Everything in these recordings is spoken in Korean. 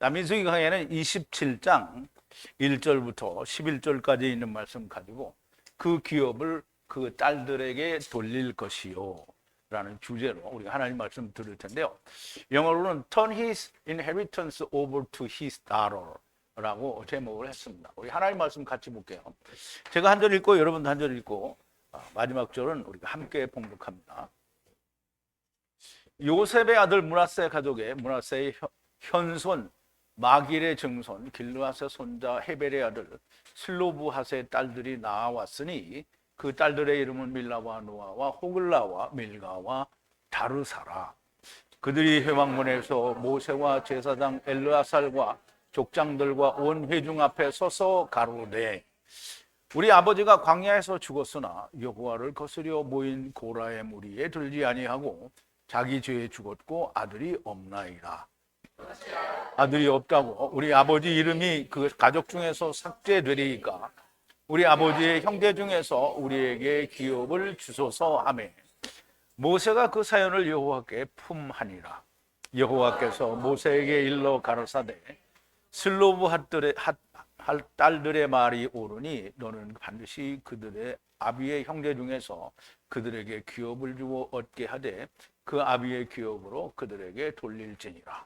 민수기 강해는 27장 1절부터 11절까지 있는 말씀 가지고 그 기업을 그 딸들에게 돌릴 것이요 라는 주제로 우리가 하나님 말씀 들을 텐데요. 영어로는 Turn his inheritance over to his daughter 라고 제목을 했습니다. 우리 하나님 말씀 같이 볼게요. 제가 한 절 읽고 여러분도 한 절 읽고 마지막 절은 우리가 함께 봉독합니다. 요셉의 아들 므낫세 가족의 므낫세의 현손 마길의 증손 길르앗의 손자 헤벨의 아들 슬로브핫의 딸들이 나왔으니 그 딸들의 이름은 밀라와 노아와 호글라와 밀가와 다르사라. 그들이 회막문에서 모세와 제사장 엘르아살과 족장들과 온 회중 앞에 서서 가로되 우리 아버지가 광야에서 죽었으나 여호와를 거스려 모인 고라의 무리에 들지 아니하고 자기 죄에 죽었고 아들이 없나이다. 아들이 없다고 우리 아버지 이름이 그 가족 중에서 삭제되리까 우리 아버지의 형제 중에서 우리에게 기업을 주소서 하며 모세가 그 사연을 여호와께 품하니라. 여호와께서 모세에게 일러 가라사대 슬로브핫 딸들의 말이 옳으니 너는 반드시 그들의 아비의 형제 중에서 그들에게 기업을 주어 얻게 하되 그 아비의 기업으로 그들에게 돌릴지니라.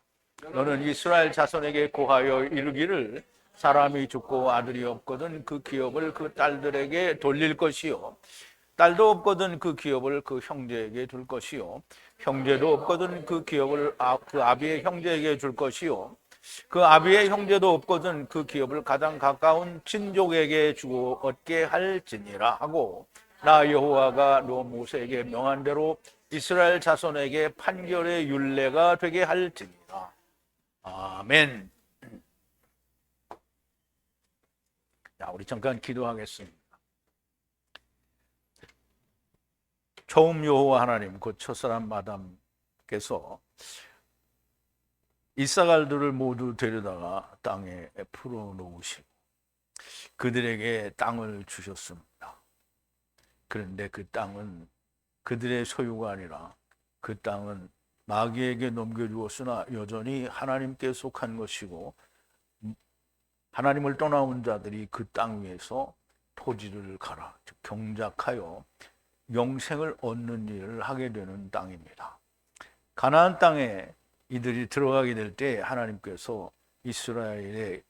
너는 이스라엘 자손에게 고하여 이르기를 사람이 죽고 아들이 없거든 그 기업을 그 딸들에게 돌릴 것이요 딸도 없거든 그 기업을 그 형제에게 줄 것이요 형제도 없거든 그 기업을 그 아비의 형제에게 줄 것이요 그 아비의 형제도 없거든 그 기업을 가장 가까운 친족에게 주어 얻게 할지니라 하고 나 여호와가 너 모세에게 명한 대로 이스라엘 자손에게 판결의 율례가 되게 할지니라. 아멘. 자, 우리 잠깐 기도하겠습니다. 처음 여호와 하나님 그 첫사람 마담께서 이사갈들을 모두 데려다가 땅에 풀어놓으시고 그들에게 땅을 주셨습니다. 그런데 그 땅은 그들의 소유가 아니라 그 땅은 마귀에게 넘겨주었으나 여전히 하나님께 속한 것이고 하나님을 떠나온 자들이 그 땅 위에서 토지를 갈아 즉 경작하여 영생을 얻는 일을 하게 되는 땅입니다. 가나안 땅에 이들이 들어가게 될 때 하나님께서 이스라엘의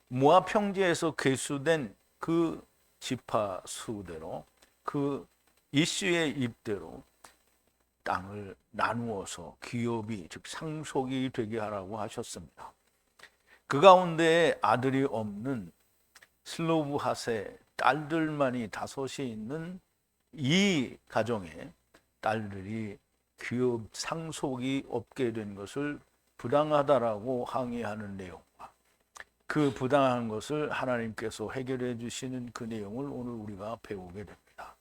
모압 형제에서 계수된 그 지파 수대로 그 이슈의 입대로 땅을 나누어서 기업이 즉 상속이 되게 하라고 하셨습니다. 그 가운데 아들이 없는 슬로브핫의 딸들만이 다섯이 있는 이 가정의 딸들이 기업 상속이 없게 된 것을 부당하다라고 항의하는 내용과 그 부당한 것을 하나님께서 해결해 주시는 그 내용을 오늘 우리가 배우게 됩니다.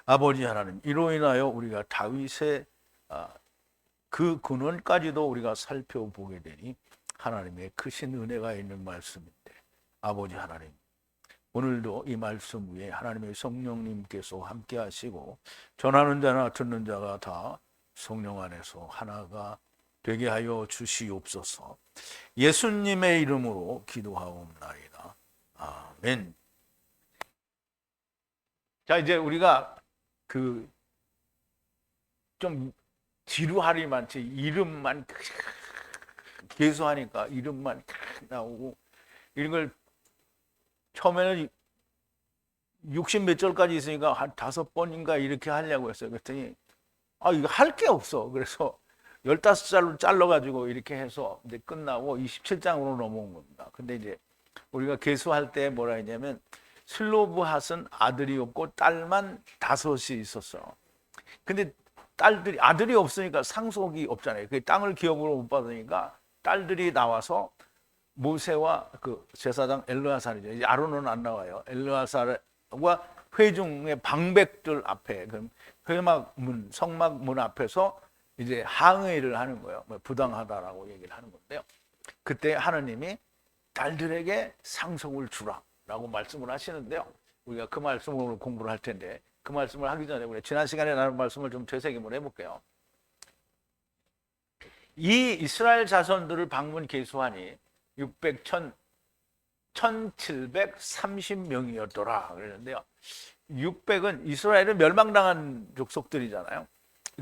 아버지 하나님, 이로 인하여 우리가 다윗의 그 근원까지도 우리가 살펴보게 되니 하나님의 크신 은혜가 있는 말씀인데 아버지 하나님, 오늘도 이 말씀 위에 하나님의 성령님께서 함께 하시고 전하는 자나 듣는 자가 다 성령 안에서 하나가 되게 하여 주시옵소서. 예수님의 이름으로 기도하옵나이다. 아멘. 자, 이제 우리가 좀 지루하리 많지 이름만 계수하니까 이름만 나오고 이런 걸 처음에는 60 몇 절까지 있으니까 한 5번인가 이렇게 하려고 했어요. 그랬더니 이거 할 게 없어. 그래서 15잘로 잘라가지고 이렇게 해서 이제 끝나고 27장으로 넘어온 겁니다. 근데 이제 우리가 계수할 때 뭐라 했냐면 슬로브핫은 아들이 없고 딸만 5이 있었어. 근데 아들이 없으니까 상속이 없잖아요. 그 땅을 기업으로 못 받으니까 딸들이 나와서 모세와 그 제사장 엘르아살이죠. 이제 아론은 안 나와요. 엘르아살과 회중의 방백들 앞에, 그럼 회막문, 성막문 앞에서 이제 항의를 하는 거예요. 부당하다라고 얘기를 하는 건데요. 그때 하나님이 딸들에게 상속을 주라라고 말씀을 하시는데요. 우리가 그 말씀으로 공부를 할 텐데 그 말씀을 하기 전에 우리 지난 시간에 나눈 말씀을 좀 되새김을 해볼게요. 이 이스라엘 자손들을 방문 계수하니 600, 1730명이었더라 그랬는데요. 600은 이스라엘은 멸망당한 족속들이잖아요.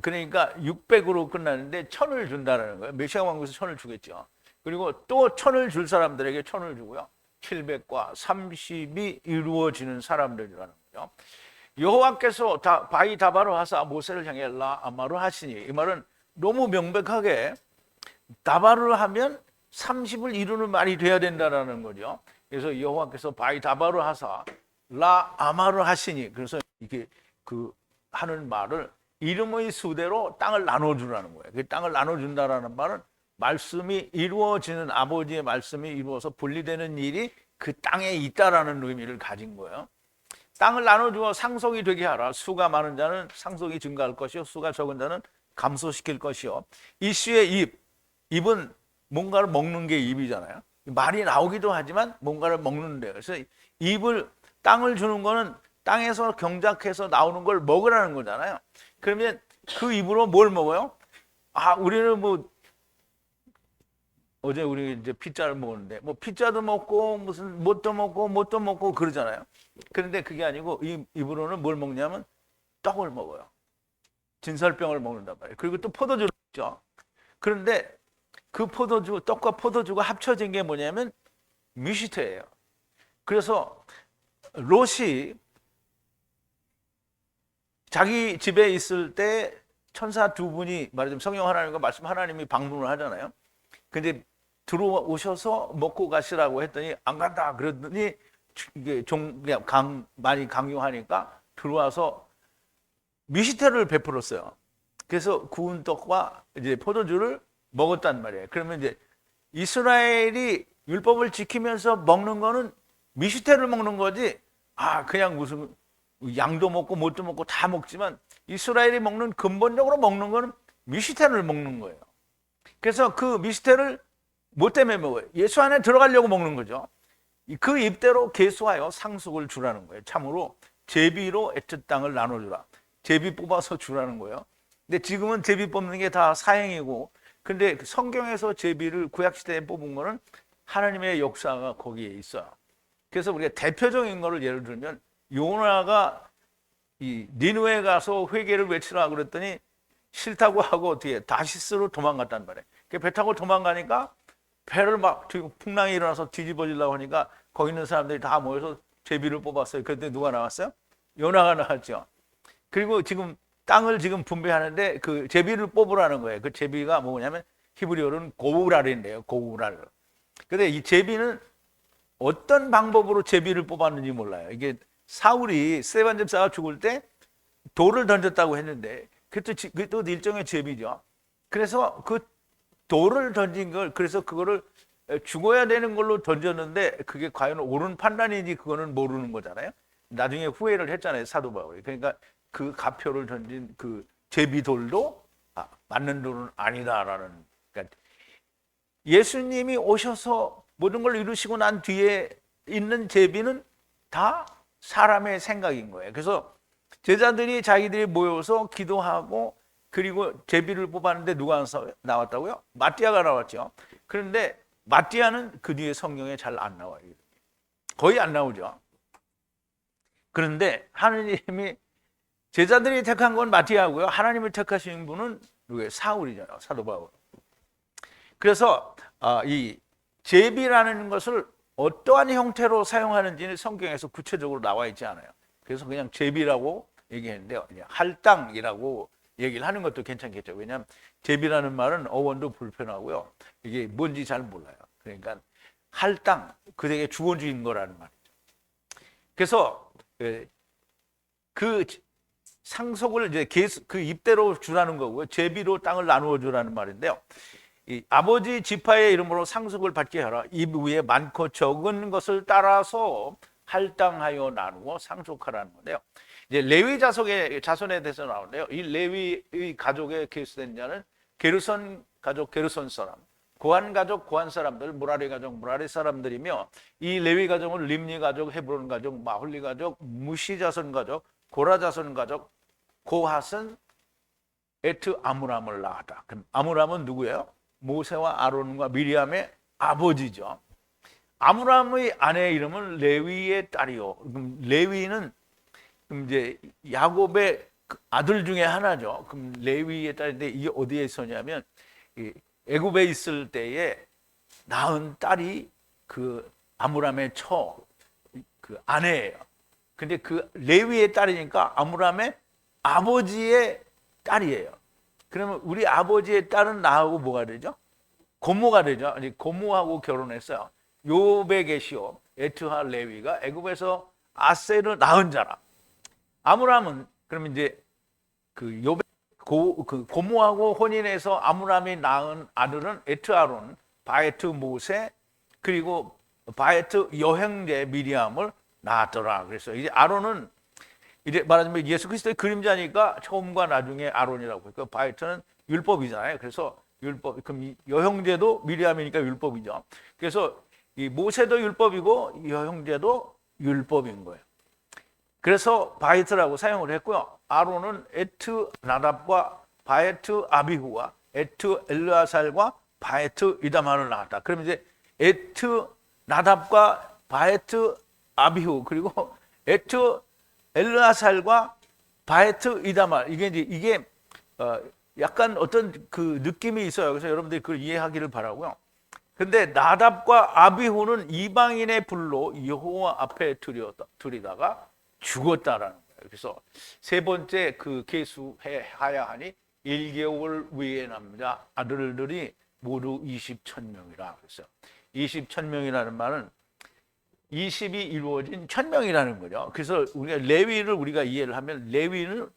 그러니까 600으로 끝나는데 1000을 준다는 거예요. 메시아 왕국에서 1000을 주겠죠. 그리고 또 1000을 줄 사람들에게 1000을 주고요. 700과 30이 이루어지는 사람들이라는 거죠. 여호와께서 바위 다바로 하사 모세를 향해 라아마로 하시니, 이 말은 너무 명백하게 다바를 하면 30을 이루는 말이 돼야 된다는 거죠. 그래서 여호와께서 바위 다바로 하사 라아마로 하시니, 그래서 이게 그 하는 말을 이름의 수대로 땅을 나눠주라는 거예요. 그 땅을 나눠준다라는 말은 말씀이 이루어지는, 아버지의 말씀이 이루어서 분리되는 일이 그 땅에 있다라는 의미를 가진 거예요. 땅을 나눠주어 상속이 되게 하라. 수가 많은 자는 상속이 증가할 것이요, 수가 적은 자는 감소시킬 것이요. 이씨의 입은 뭔가를 먹는 게 입이잖아요. 말이 나오기도 하지만 뭔가를 먹는데요. 그래서 땅을 주는 거는 땅에서 경작해서 나오는 걸 먹으라는 거잖아요. 그러면 그 입으로 뭘 먹어요? 우리는 어제 우리 이제 피자를 먹었는데 피자도 먹고 무슨 뭣도 먹고 그러잖아요. 그런데 그게 아니고 이 입으로는 뭘 먹냐면 떡을 먹어요. 진설병을 먹는단 말이에요. 그리고 또 포도주를 먹죠. 그런데 그 떡과 포도주가 합쳐진 게 뭐냐면 미시테예요. 그래서 롯이 자기 집에 있을 때 천사 두 분이, 말하자면 성령 하나님과 말씀 하나님이 방문을 하잖아요. 근데 들어오셔서 먹고 가시라고 했더니 안 간다 그러더니 이게 그냥 많이 강요하니까 들어와서 미시테를 베풀었어요. 그래서 구운 떡과 이제 포도주를 먹었단 말이에요. 그러면 이제 이스라엘이 율법을 지키면서 먹는 거는 미시테를 먹는 거지, 그냥 무슨 양도 먹고 뭣도 먹고 다 먹지만 이스라엘이 먹는, 근본적으로 먹는 거는 미시테를 먹는 거예요. 그래서 그 미시테를 뭐 때문에 먹어요? 예수 안에 들어가려고 먹는 거죠. 그 입대로 계수하여 상속을 주라는 거예요. 참으로 제비로 애트 땅을 나눠주라. 제비 뽑아서 주라는 거예요. 근데 지금은 제비 뽑는 게 다 사행이고, 근데 성경에서 제비를 구약시대에 뽑은 거는 하나님의 역사가 거기에 있어요. 그래서 우리가 대표적인 거를 예를 들면, 요나가 이 니느웨에 가서 회개를 외치라 그랬더니 싫다고 하고 어떻게 다시스로 도망갔단 말이에요. 배 타고 도망가니까 배를 막 풍랑이 일어나서 뒤집어지려고 하니까 거기 있는 사람들이 다 모여서 제비를 뽑았어요. 그때 누가 나왔어요? 요나가 나왔죠. 그리고 지금 땅을 지금 분배하는데 그 제비를 뽑으라는 거예요. 그 제비가 뭐냐면 히브리어로는 고우랄인데요. 고우랄. 근데 이 제비는 어떤 방법으로 제비를 뽑았는지 몰라요. 이게 사울이 스데반 집사가 죽을 때 돌을 던졌다고 했는데 그것도 일종의 제비죠. 그래서 그 돌을 던진 걸, 그래서 그거를 죽어야 되는 걸로 던졌는데 그게 과연 옳은 판단인지 그거는 모르는 거잖아요. 나중에 후회를 했잖아요, 사도 바울이. 그러니까 그 가표를 던진 그 제비돌도 맞는 돌은 아니다라는. 그러니까 예수님이 오셔서 모든 걸 이루시고 난 뒤에 있는 제비는 다 사람의 생각인 거예요. 그래서 제자들이 자기들이 모여서 기도하고 그리고 제비를 뽑았는데 누가 나왔다고요? 마띠아가 나왔죠. 그런데 마띠아는 그 뒤에 성경에 잘 안 나와요. 거의 안 나오죠. 그런데 하느님이, 제자들이 택한 건 마띠아고요. 하나님을 택하신 분은 누구예요? 사울이잖아요. 사도 바울. 그래서 이 제비라는 것을 어떠한 형태로 사용하는지는 성경에서 구체적으로 나와 있지 않아요. 그래서 그냥 제비라고 얘기했는데요. 할당이라고 얘기를 하는 것도 괜찮겠죠. 왜냐하면 제비라는 말은 어원도 불편하고요. 이게 뭔지 잘 몰라요. 그러니까 할당, 그에게 주어진 거라는 말이죠. 그래서 그 상속을 이제 그 입대로 주라는 거고요. 제비로 땅을 나누어 주라는 말인데요. 이 아버지 지파의 이름으로 상속을 받게 하라. 입 위에 많고 적은 것을 따라서 할당하여 나누어 상속하라는 건데요. 이제 레위 자손에 대해서 나오는데요. 이 레위 가족에 계수된 자는 게르손 가족, 게르손 사람, 고한 가족, 고한 사람들, 무라리 가족, 무라리 사람들이며, 이 레위 가족은 림니 가족, 헤브론 가족, 마홀리 가족, 무시 자손 가족, 고라 자손 가족. 고핫은 에트 아므람을 낳았다. 그럼 아므람은 누구예요? 모세와 아론과 미리암의 아버지죠. 아므람의 아내 이름은 레위의 딸이요. 그럼 레위는 이제 야곱의 아들 중에 하나죠. 그럼 레위의 딸인데 이게 어디에 있었냐면 애굽에 있을 때에 낳은 딸이 그 아므람의 그 아내예요. 근데 그 레위의 딸이니까 아므람의 아버지의 딸이에요. 그러면 우리 아버지의 딸은 나하고 뭐가 되죠? 고모가 되죠. 아니, 고모하고 결혼했어요. 요배 게시오 에트하 레위가 애굽에서 아셀을 낳은 자라. 아므람은 그러면 이제 그 요배 그 고모하고 혼인해서 아므람이 낳은 아들은 에트아론, 바에트 모세, 그리고 바에트 여행제 미리암을 낳았더라. 그래서 이제 아론은 이제 말하자면 예수 그리스도의 그림자니까 처음과 나중에 아론이라고. 그 바에트는 율법이잖아요. 그래서 율법, 그럼 여형제도 미리암이니까 율법이죠. 그래서 이 모세도 율법이고 여형제도 율법인 거예요. 그래서 바에트라고 사용을 했고요. 아론은 에트 나답과 바에트 아비후와 에트 엘르아살과 바에트 이다말을 낳았다. 그러면 이제 에트 나답과 바에트 아비후 그리고 에트 엘르아살과 바에트 이다말 이게 약간 어떤 그 느낌이 있어요. 그래서 여러분들이 그걸 이해하기를 바라고요. 근데 나답과 아비후는 이방인의 불로 여호와 앞에 들이다가 죽었다라는 거예요. 그래서 세 번째 그 계수해야 하니 1개월 위에 남자 아들들이 모두 20,000명이라. 그래서 20,000명이라는 말은 20이 이루어진 1,000명이라는 거죠. 그래서 우리가 레위를 우리가 이해를 하면 레위는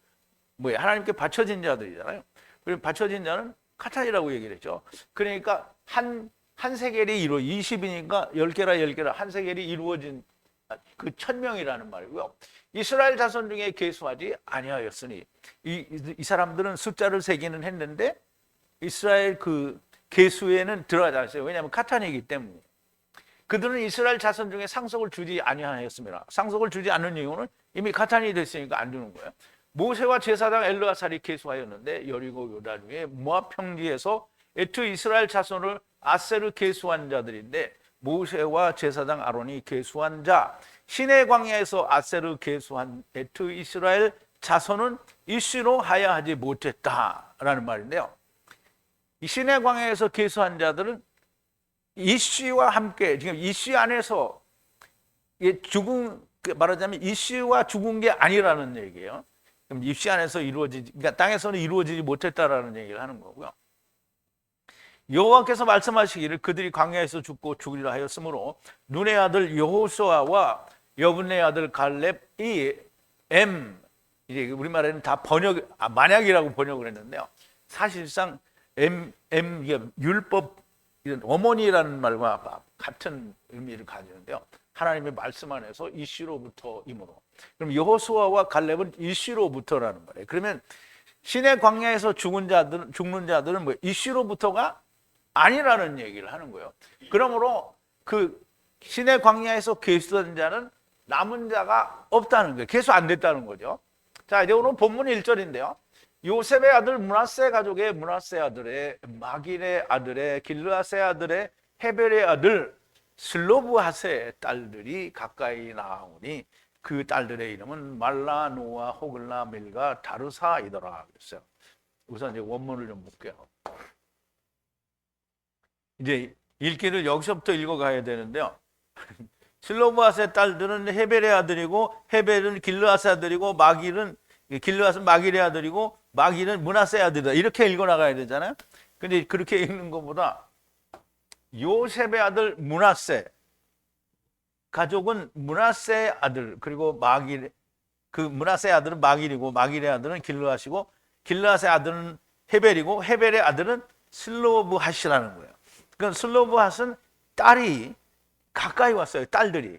뭐예요? 하나님께 바쳐진 자들이잖아요. 그리고 바쳐진 자는 카탄이라고 얘기를 했죠. 그러니까 한 세겔이 20이니까 10개라 10개라 한 세겔이 이루어진 그 1,000명이라는 말이고요. 이스라엘 자손 중에 계수하지 아니하였으니 이 사람들은 숫자를 세기는 했는데 이스라엘 그 계수에는 들어가지 않았어요. 왜냐하면 카탄이기 때문에. 그들은 이스라엘 자손 중에 상속을 주지 아니하였습니다. 상속을 주지 않는 이유는 이미 카탄이 됐으니까 안 주는 거예요. 모세와 제사장 엘르아살이 계수하였는데 여리고 요단 위에 모압 평지에서 에트 이스라엘 자손을 아셀을 계수한 자들인데 모세와 제사장 아론이 계수한 자, 시내 광야에서 아셀을 계수한 에트 이스라엘 자손은 이씨로 하야하지 못했다라는 말인데요. 이 시내 광야에서 계수한 자들은 이씨와 함께 지금 이씨 안에서 말하자면 이씨와 죽은 게 아니라는 얘기예요. 그럼 이씨 안에서 그러니까 땅에서는 이루어지지 못했다라는 얘기를 하는 거고요. 여호와께서 말씀하시기를 그들이 광야에서 죽고 죽으리라 하였으므로 눈의 아들 여호수아와 여분의 아들 갈렙이 이제 우리말에는 다 만약이라고 번역을 했는데요. 사실상 율법 어머니라는 말과 같은 의미를 가지는데요. 하나님의 말씀 안에서 이씨로부터이므로. 그럼 여호수아와 갈렙은 이씨로부터라는 거예요. 그러면 시내 광야에서 죽는 자들은 뭐 이씨로부터가 아니라는 얘기를 하는 거예요. 그러므로 그 시내 광야에서 계수된 자는 남은 자가 없다는 거예요. 계수 안 됐다는 거죠. 자, 이제 오늘 본문 1절인데요. 요셉의 아들 므낫세 가족의 므낫세 아들의 마길의 아들의 길르앗의 아들의 헤벨의 아들 슬로브핫의 딸들이 가까이 나오니 그 딸들의 이름은 말라, 노아, 호글라, 밀가, 다르사이더라 그랬어요. 우선 이제 원문을 좀 볼게요. 이제 읽기를 여기서부터 읽어가야 되는데요. 슬로브핫의 딸들은 헤벨의 아들이고 헤벨은 길르앗의 아들이고 길르앗은 마길의 아들이고 마길은 므낫세의 아들이다. 이렇게 읽어나가야 되잖아요. 근데 그렇게 읽는 것보다 요셉의 아들 므낫세 가족은 므낫세의 아들 그리고 그 므낫세의 아들은 마길이고 마길의 아들은 길르앗이고 길르앗의 아들은 헤벨이고 헤벨의 아들은 슬로브핫이라는 거예요. 그러니까 슬로브핫은 딸이 가까이 왔어요. 딸들이.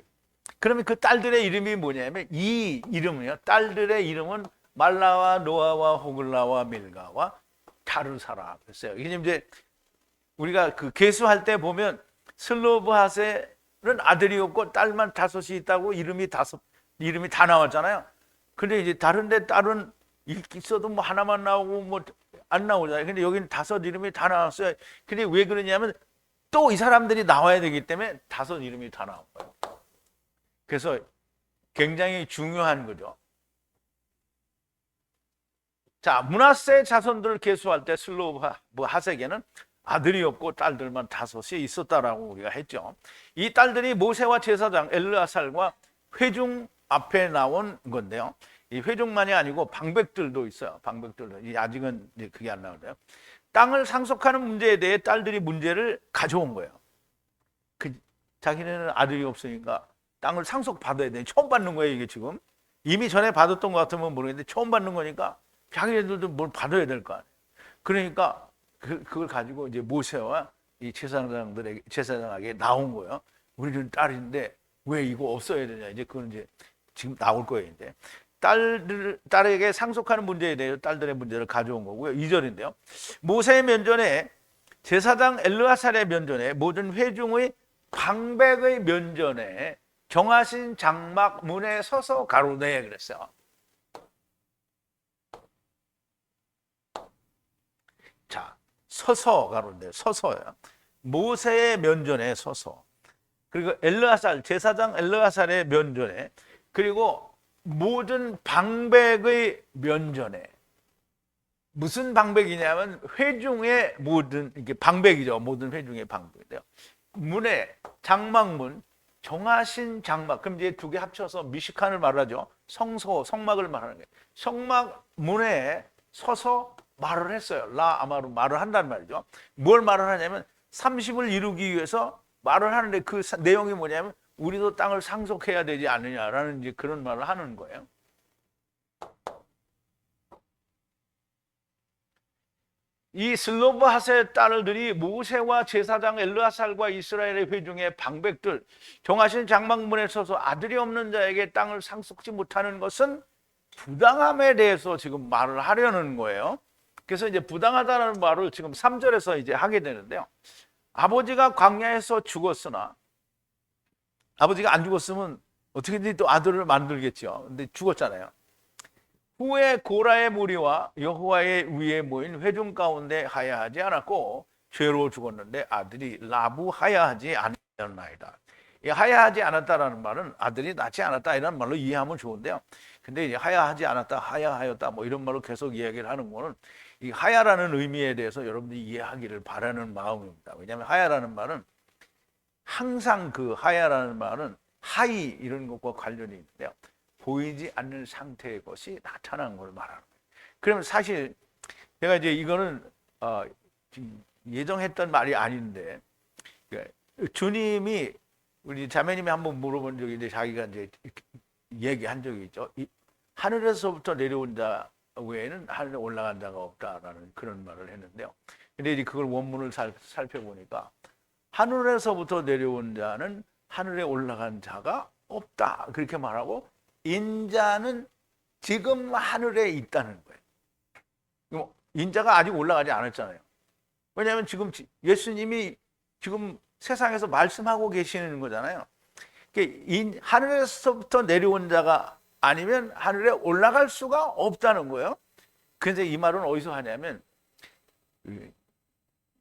그러면 그 딸들의 이름이 뭐냐면 이 이름은요. 딸들의 이름은 말라와 노아와 호글라와 밀가와 다르사라 그랬어요. 이게 이제 우리가 그 계수할 때 보면 슬로브핫은 아들이었고 딸만 5이 있다고 이름이 다 나왔잖아요. 근데 이제 다른데 딸은 있어도 뭐 하나만 나오고 뭐 안 나오잖아요. 근데 여기는 5 이름이 다 나왔어요. 근데 왜 그러냐면 또 이 사람들이 나와야 되기 때문에 5 이름이 다 나온 거예요. 그래서 굉장히 중요한 거죠. 자, 므낫세 자손들을 계수할 때 슬로브 하색에는 아들이 없고 딸들만 5이 있었다라고 우리가 했죠. 이 딸들이 모세와 제사장 엘르아살과 회중 앞에 나온 건데요. 이 회중만이 아니고 방백들도 있어요. 방백들도. 아직은 이제 그게 안 나오네요. 땅을 상속하는 문제에 대해 딸들이 문제를 가져온 거예요. 자기네는 아들이 없으니까 땅을 상속받아야 돼. 처음 받는 거예요, 이게 지금. 이미 전에 받았던 것 같으면 모르겠는데 처음 받는 거니까 자기네들도 뭘 받아야 될 거 아니에요. 그러니까 그걸 가지고 이제 모세와 이 제사장에게 나온 거예요. 우리는 딸인데 왜 이거 없어야 되냐. 이제 그건 이제 지금 나올 거예요, 이제. 딸에게 상속하는 문제에 대해서 딸들의 문제를 가져온 거고요. 2절인데요. 모세의 면전에 제사장 엘르아살의 면전에 모든 회중의 방백의 면전에 정하신 장막 문에 서서 가로되 그랬어요. 자, 서서 가로되 서서요. 모세의 면전에 서서. 그리고 엘르아살 제사장 엘르아살의 면전에 그리고 모든 방백의 면전에 무슨 방백이냐면 회중의 모든 이게 방백이죠. 모든 회중의 방백인데요. 문에 장막문 정하신 장막. 그럼 이제 2개 합쳐서 미시칸을 말하죠. 성막을 말하는 거예요. 성막 문에 서서 말을 했어요. 라 아마로 말을 한단 말이죠. 뭘 말을 하냐면 30을 이루기 위해서 말을 하는데 그 내용이 뭐냐면 우리도 땅을 상속해야 되지 않느냐라는 이제 그런 말을 하는 거예요. 이 슬로브핫의 딸들이 모세와 제사장 엘르아살과 이스라엘의 회중의 방백들 정하신 장막문에 서서 아들이 없는 자에게 땅을 상속지 못하는 것은 부당함에 대해서 지금 말을 하려는 거예요. 그래서 이제 부당하다는 말을 지금 3절에서 이제 하게 되는데요. 아버지가 광야에서 죽었으나 아버지가 안 죽었으면 어떻게든 또 아들을 만들겠죠. 근데 죽었잖아요. 후에 고라의 무리와 여호와의 위에 모인 회중 가운데 하야하지 않았고 죄로 죽었는데 아들이 라부하야하지 않았나이다. 이 하야하지 않았다라는 말은 아들이 낳지 않았다 이런 말로 이해하면 좋은데요. 근데 이제 하야하지 않았다, 하야하였다 뭐 이런 말로 계속 이야기를 하는 거는 이 하야라는 의미에 대해서 여러분들이 이해하기를 바라는 마음입니다. 왜냐하면 하야라는 말은 항상 그 하야라는 말은 하이 이런 것과 관련이 있는데요. 보이지 않는 상태의 것이 나타난 걸 말하는 거예요. 그러면 사실 제가 이제 이거는 예정했던 말이 아닌데 주님이 우리 자매님이 한번 물어본 적이 있는데 자기가 이제 얘기한 적이 있죠. 하늘에서부터 내려온 자 외에는 하늘에 올라간 자가 없다라는 그런 말을 했는데요. 근데 이제 그걸 원문을 살펴보니까 하늘에서부터 내려온 자는 하늘에 올라간 자가 없다 그렇게 말하고 인자는 지금 하늘에 있다는 거예요. 인자가 아직 올라가지 않았잖아요. 왜냐하면 지금 예수님이 지금 세상에서 말씀하고 계시는 거잖아요. 하늘에서부터 내려온 자가 아니면 하늘에 올라갈 수가 없다는 거예요. 그런데 이 말은 어디서 하냐면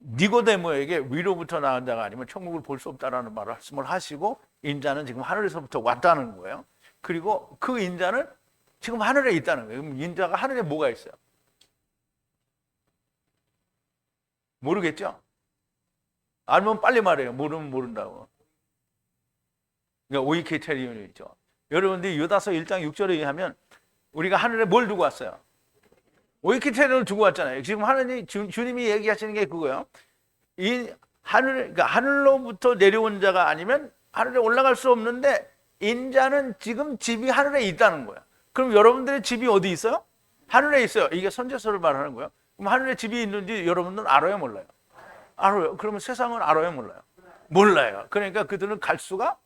니고데모에게 위로부터 나온 자가 아니면 천국을 볼 수 없다라는 말씀을 하시고 인자는 지금 하늘에서부터 왔다는 거예요. 그리고 그 인자는 지금 하늘에 있다는 거예요. 그럼 인자가 하늘에 뭐가 있어요? 모르겠죠? 알면 빨리 말해요. 모르면 모른다고. 그러니까 오이케테리온이 있죠. 여러분들이 요다서 1장 6절에 의하면 우리가 하늘에 뭘 두고 왔어요? 오이케테리온을 두고 왔잖아요. 지금 하느님 주님이 얘기하시는 게 그거예요. 이 그러니까 하늘로부터 내려온 자가 아니면 하늘에 올라갈 수 없는데 인자는 지금 집이 하늘에 있다는 거야. 그럼 여러분들의 집이 어디 있어요? 하늘에 있어요. 이게 선제서를 말하는 거예요. 그럼 하늘에 집이 있는지 여러분들은 알아요, 몰라요? 알아요. 그러면 세상은 알아요, 몰라요? 몰라요. 그러니까 그들은 갈 수가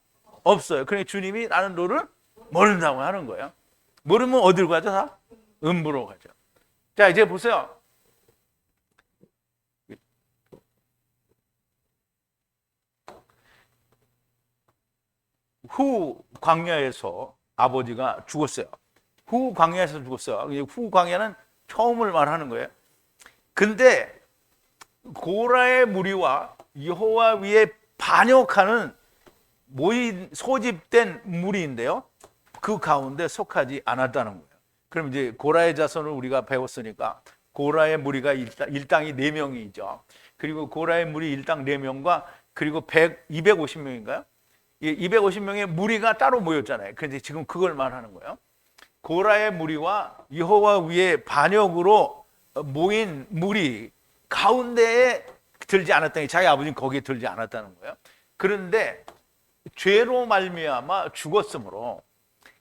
없어요. 그러니까 주님이 나는 너를 모른다고 하는 거예요. 모르면 어디로 가죠? 다? 음부로 가죠. 자, 이제 보세요. 후 광야에서 아버지가 죽었어요. 후 광야에서 죽었어요. 후 광야는 처음을 말하는 거예요. 근데 고라의 무리와 여호와 위에 반역하는 모인 소집된 무리인데요, 그 가운데 속하지 않았다는 거예요. 그럼 이제 고라의 자손을 우리가 배웠으니까 고라의 무리가 일당이 4명이죠. 그리고 고라의 무리 일당 4명과 그리고 250명인가요? 250명의 무리가 따로 모였잖아요. 그런데 지금 그걸 말하는 거예요. 고라의 무리와 여호와 위에 반역으로 모인 무리 가운데에 들지 않았다니, 자기 아버지는 거기에 들지 않았다는 거예요. 그런데 죄로 말미암아 죽었으므로,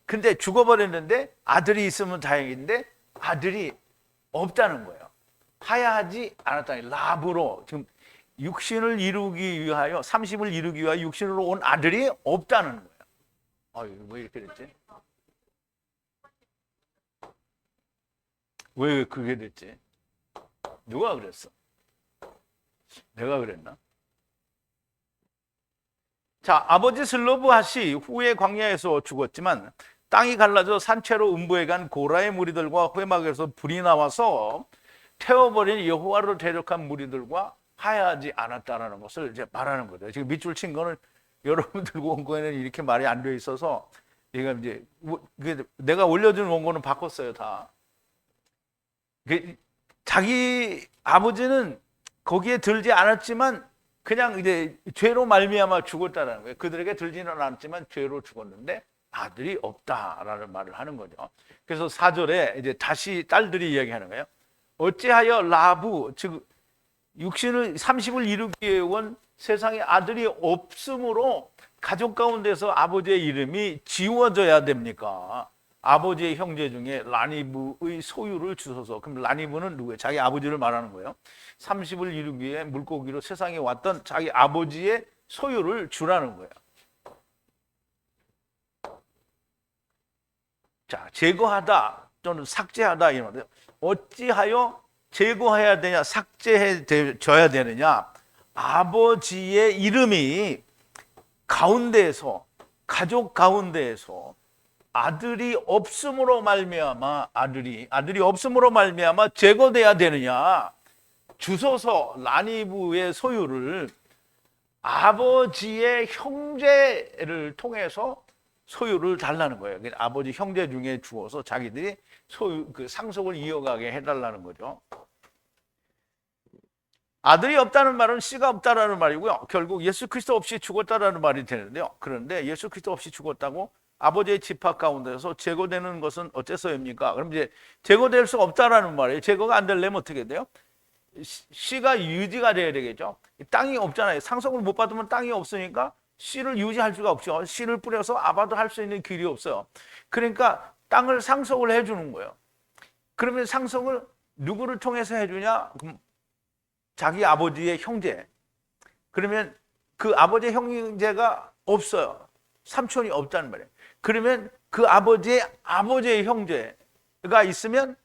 근데 죽어버렸는데 아들이 있으면 다행인데 아들이 없다는 거예요. 하야하지 않았다니, 라브로 지금 육신을 이루기 위하여, 30을 이루기 위하여 육신으로 온 아들이 없다는 거예요. 아유, 왜 이렇게 됐지? 왜 그게 됐지? 누가 그랬어? 내가 그랬나? 자, 아버지 슬로브핫이 후에 광야에서 죽었지만 땅이 갈라져 산채로 음부에 간 고라의 무리들과 회막에서 불이 나와서 태워버린 여호와를 대적한 무리들과 하야하지 않았다라는 것을 이제 말하는 거죠. 지금 밑줄 친 거는 여러분 들고 온 거에는 이렇게 말이 안 돼 있어서 얘가 이제 내가 올려준 원고는 바꿨어요, 다. 자기 아버지는 거기에 들지 않았지만 그냥 이제 죄로 말미암아 죽었다라는 거예요. 그들에게 들지는 않았지만 죄로 죽었는데 아들이 없다라는 말을 하는 거죠. 그래서 4절에 이제 다시 딸들이 이야기하는 거예요. 어찌하여 라부, 즉 육신을 30을 이루기에 온 세상에 아들이 없으므로 가족 가운데서 아버지의 이름이 지워져야 됩니까? 아버지의 형제 중에 라니브의 소유를 주소서. 그럼 라니브는 누구예요? 자기 아버지를 말하는 거예요. 30을 이루기 위해 물고기로 세상에 왔던 자기 아버지의 소유를 주라는 거예요. 자, 제거하다 또는 삭제하다 이런 거예요. 어찌하여 제거해야 되냐, 삭제해줘야 되느냐? 아버지의 이름이 가운데에서, 가족 가운데에서 아들이 없음으로 말미암아, 아들이 없음으로 말미암아 제거돼야 되느냐? 주소서 라니브의 소유를 아버지의 형제를 통해서 소유를 달라는 거예요. 아버지 형제 중에 주어서 자기들이 소유, 그 상속을 이어가게 해달라는 거죠. 아들이 없다는 말은 씨가 없다라는 말이고요. 결국 예수 그리스도 없이 죽었다라는 말이 되는데요. 그런데 예수 그리스도 없이 죽었다고 아버지의 집합 가운데서 제거되는 것은 어째서입니까? 그럼 이제 제거될 수 없다라는 말이에요. 제거가 안 되려면 어떻게 돼요? 씨가 유지가 돼야 되겠죠. 땅이 없잖아요. 상속을 못 받으면 땅이 없으니까 씨를 유지할 수가 없죠. 씨를 뿌려서 아바도 할 수 있는 길이 없어요. 그러니까 땅을 상속을 해주는 거예요. 그러면 상속을 누구를 통해서 해주냐? 그럼 자기 아버지의 형제. 그러면 그 아버지의 형제가 없어요. 삼촌이 없다는 말이에요. 그러면 그 아버지의 형제가 있으면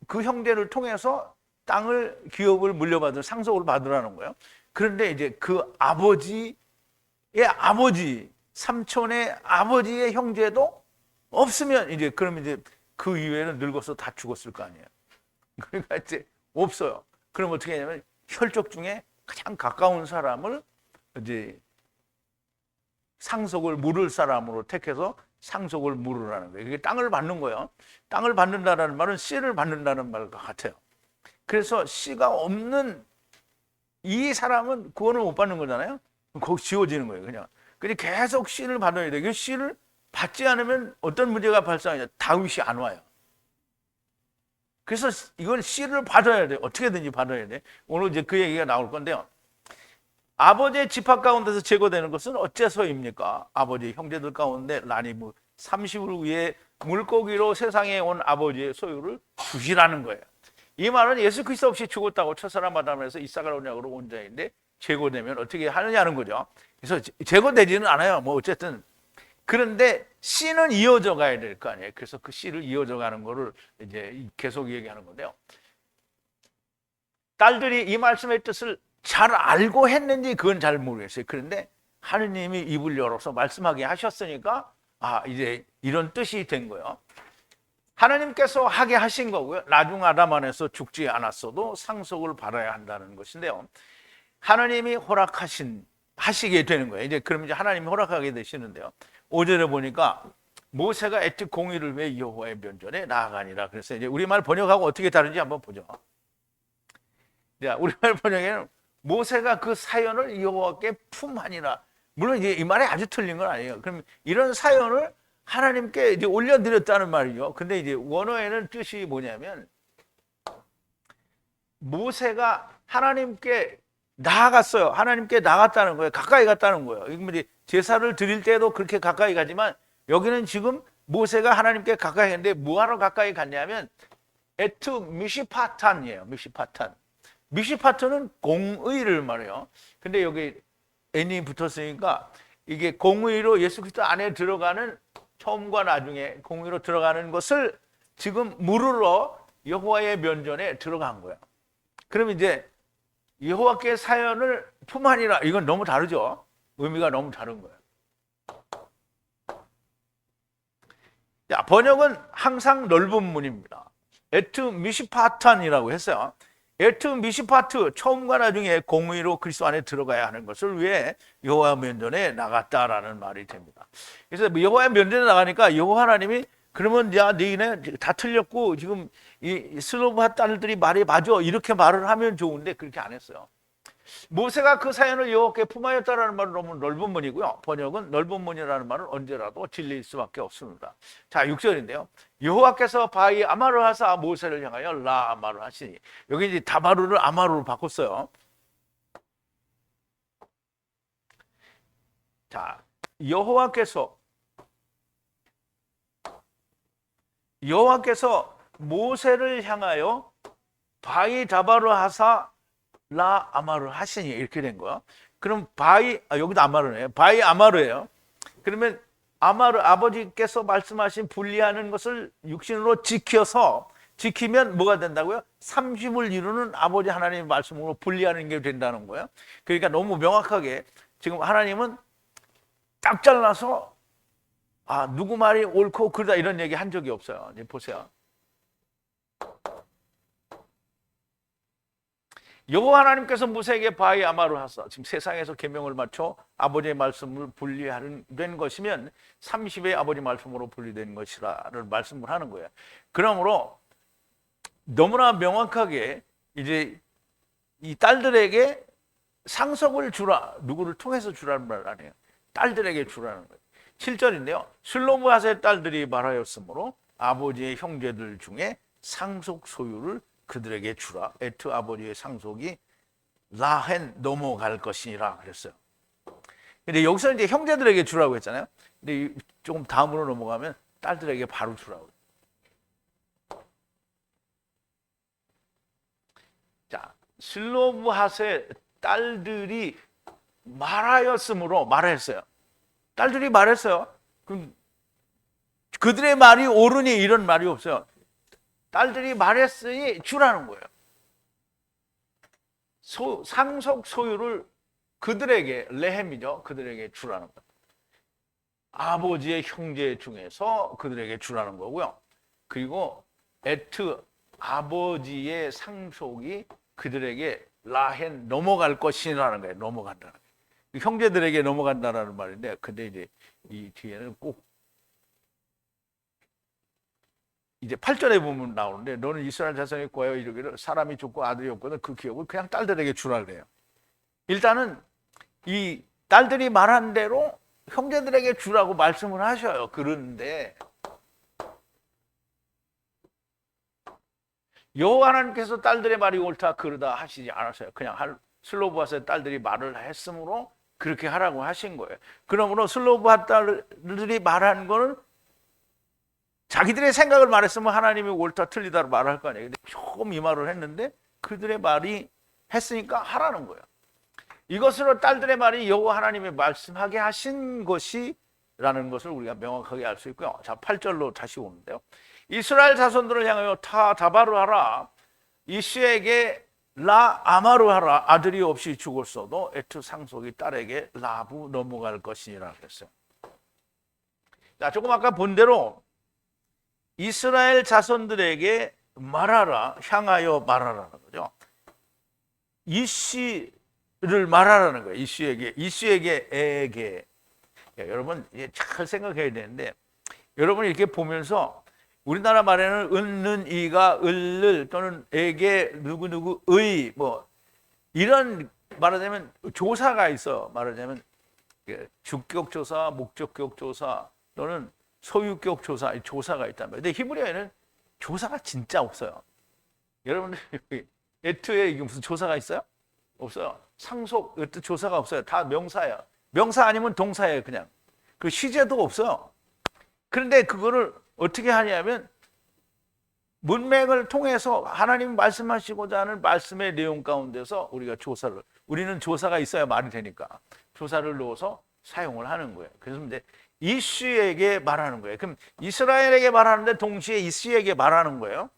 그 형제를 통해서 땅을, 기업을 물려받은, 상속을 받으라는 거예요. 그런데 이제 그 아버지의 아버지, 삼촌의 아버지의 형제도 없으면 이제, 그러면 이제 그 이후에는 늙어서 다 죽었을 거 아니에요. 그러니까 이제 없어요. 그럼 어떻게 하냐면 혈족 중에 가장 가까운 사람을 이제 상속을 물을 사람으로 택해서 상속을 물으라는 거예요. 이게 땅을 받는 거예요. 땅을 받는다는 말은 씨를 받는다는 말과 같아요. 그래서 씨가 없는 이 사람은 구원을 못 받는 거잖아요. 거기 지워지는 거예요, 그냥. 근데 계속 씨를 받아야 돼요. 씨를 받지 않으면 어떤 문제가 발생하냐? 다윗이 안 와요. 그래서 이건 씨를 받아야 돼요. 어떻게든지 받아야 돼. 오늘 이제 그 얘기가 나올 건데요. 아버지의 집합 가운데서 제거되는 것은 어째서입니까? 아버지 형제들 가운데 라니브 30을 위해 물고기로 세상에 온 아버지의 소유를 주시라는 거예요. 이 말은 예수 그리스도 없이 죽었다고 첫사람 아담에서 이삭을 언약으로 온 자인데 제거되면 어떻게 하느냐는 거죠. 그래서 제거되지는 않아요. 뭐 어쨌든. 그런데 씨는 이어져 가야 될 거 아니에요. 그래서 그 씨를 이어져 가는 거를 이제 계속 얘기하는 건데요. 딸들이 이 말씀의 뜻을 잘 알고 했는지 그건 잘 모르겠어요. 그런데 하느님이 입을 열어서 말씀하게 하셨으니까 이제 이런 뜻이 된 거예요. 하나님께서 하게 하신 거고요. 나중 아담 안에서 죽지 않았어도 상속을 받아야 한다는 것인데요. 하나님이 하시게 되는 거예요. 이제 그럼 이제 하나님이 허락하게 되시는데요. 5절에 보니까 모세가 애특 공의를 위해 여호와의 면전에 나아가니라. 그래서 이제 우리말 번역하고 어떻게 다른지 한번 보죠. 자, 우리말 번역에는 모세가 그 사연을 여호와께 품하니라. 물론 이제 이 말이 아주 틀린 건 아니에요. 그럼 이런 사연을 하나님께 이제 올려드렸다는 말이죠. 근데 이제 원어에는 뜻이 뭐냐면 모세가 하나님께 나아갔어요. 하나님께 나갔다는 거예요. 가까이 갔다는 거예요. 이게 제사를 드릴 때도 그렇게 가까이 가지만 여기는 지금 모세가 하나님께 가까이 갔는데 뭐하러 가까이 갔냐면 에트 미시파탄이에요. 미시파탄. 미시파탄은 공의를 말해요. 근데 여기 n이 붙었으니까 이게 공의로 예수 그리스도 안에 들어가는 처음과 나중에 공의로 들어가는 것을 지금 물으러 여호와의 면전에 들어간 거예요. 그럼 이제 여호와께 사연을 품하니라. 이건 너무 다르죠. 의미가 너무 다른 거예요. 자, 번역은 항상 넓은 문입니다. 에트 미시파탄이라고 했어요. 에트 미시파트, 처음과 나중에 공의로 그리스도 안에 들어가야 하는 것을 위해 여호와 면전에 나갔다라는 말이 됩니다. 그래서 여호와의 면전에 나가니까 여호와 하나님이 그러면 야 너희네 다 틀렸고 지금 이 슬로브하 딸들이 말이 맞아 이렇게 말을 하면 좋은데 그렇게 안 했어요. 모세가 그 사연을 여호와께 품하였다라는 말은 너무 넓은 문이고요. 번역은 넓은 문이라는 말은 언제라도 진리일 수밖에 없습니다. 자, 6절인데요. 여호와께서 바위 아마르 하사 모세를 향하여 라 아마르 하시니, 여기 이제 다바루를 아마르로 바꿨어요. 자, 여호와께서 모세를 향하여 바위 다바루 하사 라 아마르 하시니 이렇게 된 거야. 그럼 여기도 아마르네요. 바위 아마르예요. 그러면 아마르 아버지께서 말씀하신 분리하는 것을 육신으로 지키면 뭐가 된다고요? 30을 이루는 아버지 하나님의 말씀으로 분리하는 게 된다는 거예요. 그러니까 너무 명확하게 지금 하나님은 딱 잘라서 누구 말이 옳고 그러다 이런 얘기 한 적이 없어요. 이제 보세요. 여호와 하나님께서 모세에게 바위 아마르 하사, 지금 세상에서 계명을 맞춰 아버지의 말씀을 분리된 것이면 30의 아버지 말씀으로 분리된 것이라를 말씀을 하는 거예요. 그러므로 너무나 명확하게 이제 이 딸들에게 상속을 주라, 누구를 통해서 주라는 말 아니에요. 딸들에게 주라는 거예요. 7절인데요. 슬로브핫의 딸들이 말하였으므로 아버지의 형제들 중에 상속 소유를 그들에게 주라. 에트 아버지의 상속이 라헨 넘어갈 것이니라 그랬어요. 근데 여기서 이제 형제들에게 주라고 했잖아요. 근데 조금 다음으로 넘어가면 딸들에게 바로 주라고. 자, 슬로브핫의 딸들이 말했어요. 딸들이 말했어요. 그럼 그들의 말이 옳으니 이런 말이 없어요. 딸들이 말했으니 주라는 거예요. 상속 소유를 그들에게, 레헴이죠. 그들에게 주라는 거예요. 아버지의 형제 중에서 그들에게 주라는 거고요. 그리고 에트 아버지의 상속이 그들에게 라헨 넘어갈 것이라는 거예요. 넘어간다는 거예요. 형제들에게 넘어간다는 말인데, 근데 이제 이 뒤에는 꼭 이제 8절에 보면 나오는데, 너는 이스라엘 자손이 구하여 이르기를 사람이 죽고 아들이 없거든 그 기업을 그냥 딸들에게 주라 그래요. 일단은 이 딸들이 말한 대로 형제들에게 주라고 말씀을 하셔요. 그런데 여호와 하나님께서 딸들의 말이 옳다 그르다 하시지 않았어요. 그냥 슬로브핫의 딸들이 말을 했으므로 그렇게 하라고 하신 거예요. 그러므로 슬로브핫 딸들이 말한 거는 자기들의 생각을 말했으면 하나님이 옳다 틀리다로 말할 거 아니에요. 근데 조금 이 말을 했는데 그들의 말이 했으니까 하라는 거예요. 이것으로 딸들의 말이 여호와 하나님이 말씀하게 하신 것이라는 것을 우리가 명확하게 알 수 있고요. 자, 8절로 다시 오는데요. 이스라엘 자손들을 향하여 다바루 하라. 이씨에게 라 아마루 하라. 아들이 없이 죽었어도 에트 상속이 딸에게 라부 넘어갈 것이니라 그랬어요. 자, 조금 아까 본 대로 이스라엘 자손들에게 말하라, 향하여 말하라는 거죠. 이씨 말하라는 거예요. 이슈에게. 여러분 이제 잘 생각해야 되는데, 여러분 이렇게 보면서 우리나라 말에는 은는 이가 을을 또는 에게 누구누구의 뭐 이런 말하자면 조사가 있어. 말하자면 주격 조사, 목적격 조사 또는 소유격 조사, 조사가 있단 말이에요. 근데 히브리어에는 조사가 진짜 없어요. 여러분들 에트에 이게 무슨 조사가 있어요? 없어요. 상속 에트 조사가 없어요. 다 명사예요. 명사 아니면 동사예요, 그냥. 그 시제도 없어요. 그런데 그거를 어떻게 하냐면 문맥을 통해서 하나님 말씀하시고자 하는 말씀의 내용 가운데서 우리는 조사가 있어야 말이 되니까 조사를 넣어서 사용을 하는 거예요. 그래서 이제 이슈에게 말하는 거예요. 그럼 이스라엘에게 말하는데 동시에 이슈에게 말하는 거예요.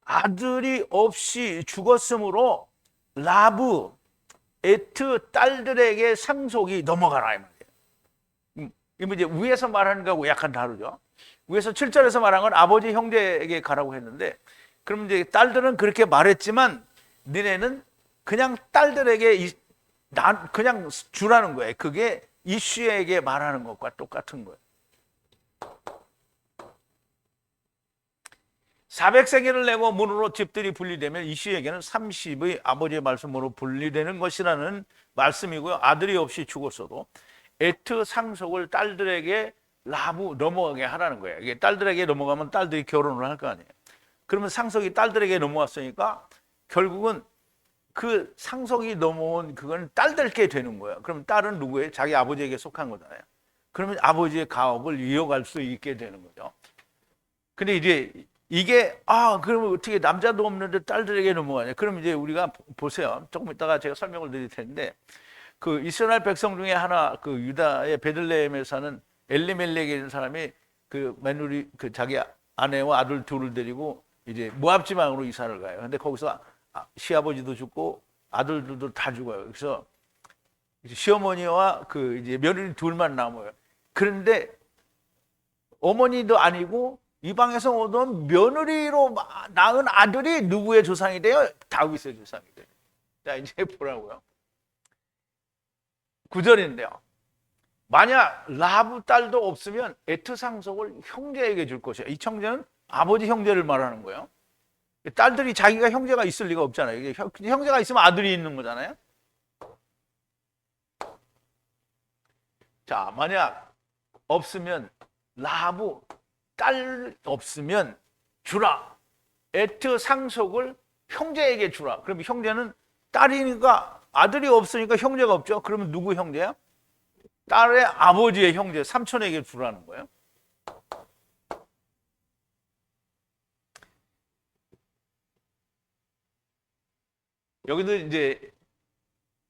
아들이 없이 죽었으므로 라브, 에트 딸들에게 상속이 넘어가라 이 말이에요. 이거 이제 위에서 말하는 거하고 약간 다르죠. 위에서 7절에서 말한 건 아버지 형제에게 가라고 했는데, 그럼 이제 딸들은 그렇게 말했지만 너네는 그냥 딸들에게 그냥 주라는 거예요. 그게 이슈에게 말하는 것과 똑같은 거예요. 400세겔을 내고 문으로 집들이 분리되면 이슈에게는 30의 아버지의 말씀으로 분리되는 것이라는 말씀이고요. 아들이 없이 죽었어도 에트 상속을 딸들에게 라부 넘어가게 하라는 거예요. 이게 딸들에게 넘어가면 딸들이 결혼을 할 거 아니에요. 그러면 상속이 딸들에게 넘어왔으니까 결국은 그 상속이 넘어온 그건 딸들께 되는 거예요. 그럼 딸은 누구예요? 자기 아버지에게 속한 거잖아요. 그러면 아버지의 가업을 이어갈 수 있게 되는 거죠. 근데 이제 이게 그러면 어떻게 남자도 없는데 딸들에게 넘어가냐? 그럼 이제 우리가 보세요. 조금 이따가 제가 설명을 드릴 텐데, 그 이스라엘 백성 중에 하나, 그 유다의 베들레헴에 사는 엘리멜렉이라는 사람이 그 며느리 그 자기 아내와 아들 둘을 데리고 이제 모압 지방으로 이사를 가요. 근데 거기서 시아버지도 죽고 아들들도 다 죽어요. 그래서 시어머니와 그 이제 며느리 둘만 남아요. 그런데 어머니도 아니고 이방에서 오던 며느리로 낳은 아들이 누구의 조상이 돼요? 다윗의 조상이 돼요. 자, 이제 보라고요. 9절인데요. 만약 라브 딸도 없으면 에트 상속을 형제에게 줄 것이야. 이 형제는 아버지 형제를 말하는 거예요. 딸들이 자기가 형제가 있을 리가 없잖아요. 이게 형제가 있으면 아들이 있는 거잖아요. 자, 만약 없으면 라브 딸 없으면 주라. 에트 상속을 형제에게 주라. 그럼 형제는 딸이니까 아들이 없으니까 형제가 없죠. 그러면 누구 형제야? 딸의 아버지의 형제, 삼촌에게 주라는 거예요. 여기도 이제